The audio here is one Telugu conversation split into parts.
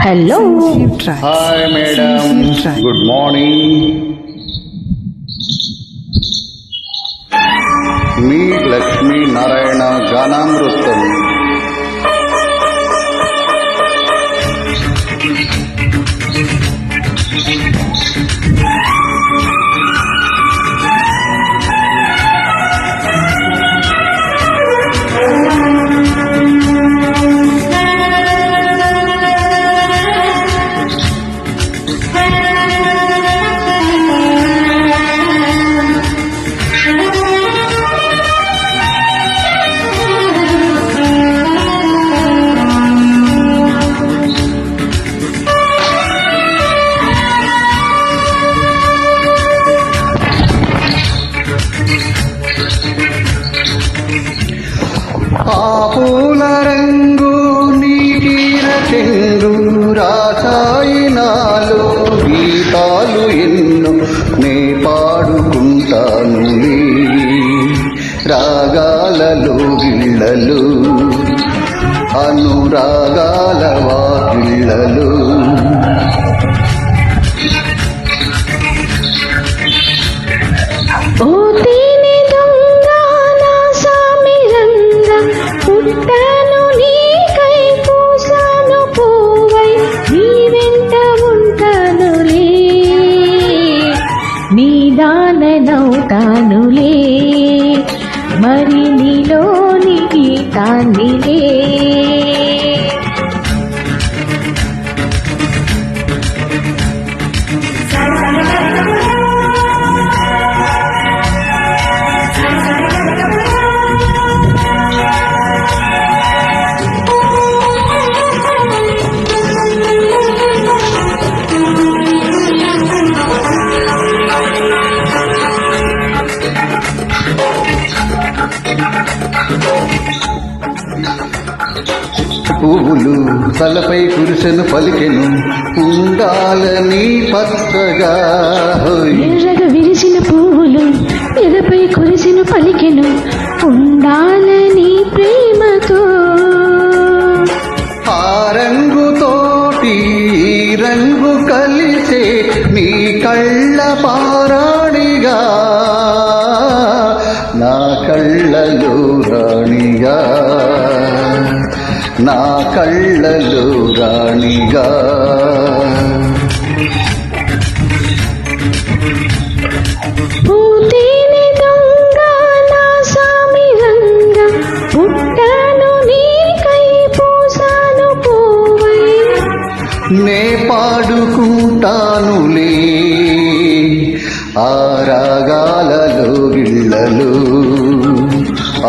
Hello hi madam, good morning. మీ లక్ష్మీ నారాయణ గానామృతం. ఆ పూల రంగు నీటిర చెండు రాసాయినాలు గీతాలు ఎన్నో నే పాడుకుంటానులే. రాగాలలో గిళ్ళలు అనురాగాల వాకిళ్ళలు. పుట్టాను నీకై పూసాను పూవై నీ వెంట ఉంటానులే, నీ దాననవుతానులే, మరి నీలోని గీతాన్నిలే. పువ్వులు తలపై కురిసెను పలికెను ఉండాలని పచ్చగా. ఎర్రగా విరిసిన పువ్వులు ఎదపై కురిసిన పలికెను ఉండాలని ప్రేమతో. ఆ రంగుతోటి రంగు కలిసే నీ కళ్ళ పారాణిగా, నా కళ్ళలో రాణిగా, నా కళ్ళలో రాణిగా. పూతేనె దొంగ నా సామి రంగ పుట్టాను నీకై పూసాను పూవై నే పాడుకుంటానులే. ఆ రాగాలలో గిళ్ళలు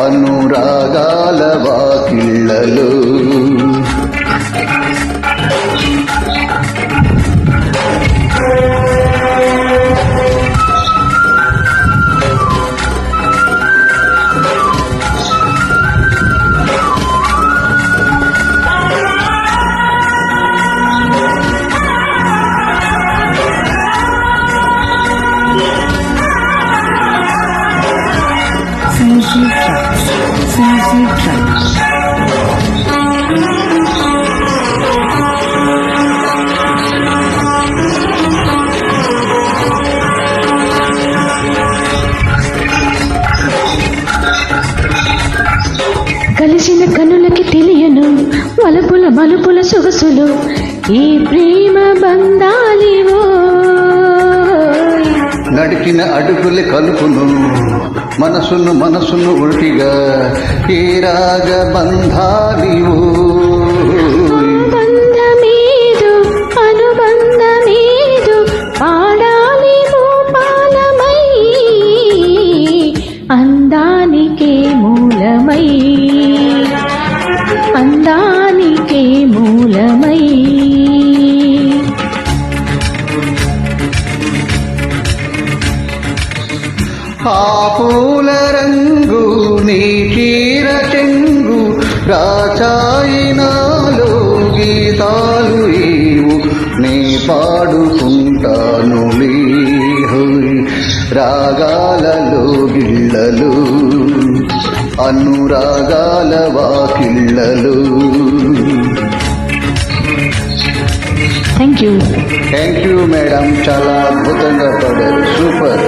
అనురాగాల వాకిళ్ళలు. కలిసిన కనులకి తెలియను వలపుల మలుపుల సొగసులు ఈ ప్రేమ బంధాలివో. నడికిన అడుగుల కలుపును మనసును మనసును ఉల్టిగా ఈ రాగ బంధాలివో. బంధమేదు అనుబంధమేదు పాడాలి భూపాలమై, అందానికే మూలమై, అందానికే మూలమై. ఆ పూల రంగు నీ చీర చెంగు రాచాయినాలో గీతాలు ఏవు నే పాడుకుంటానులే. రాగాలలో గిళ్ళలు అనురాగాల వాకిళ్ళలు. Thank you. Thank you madam, చాలా అద్భుతంగా పాడారు, సూపర్.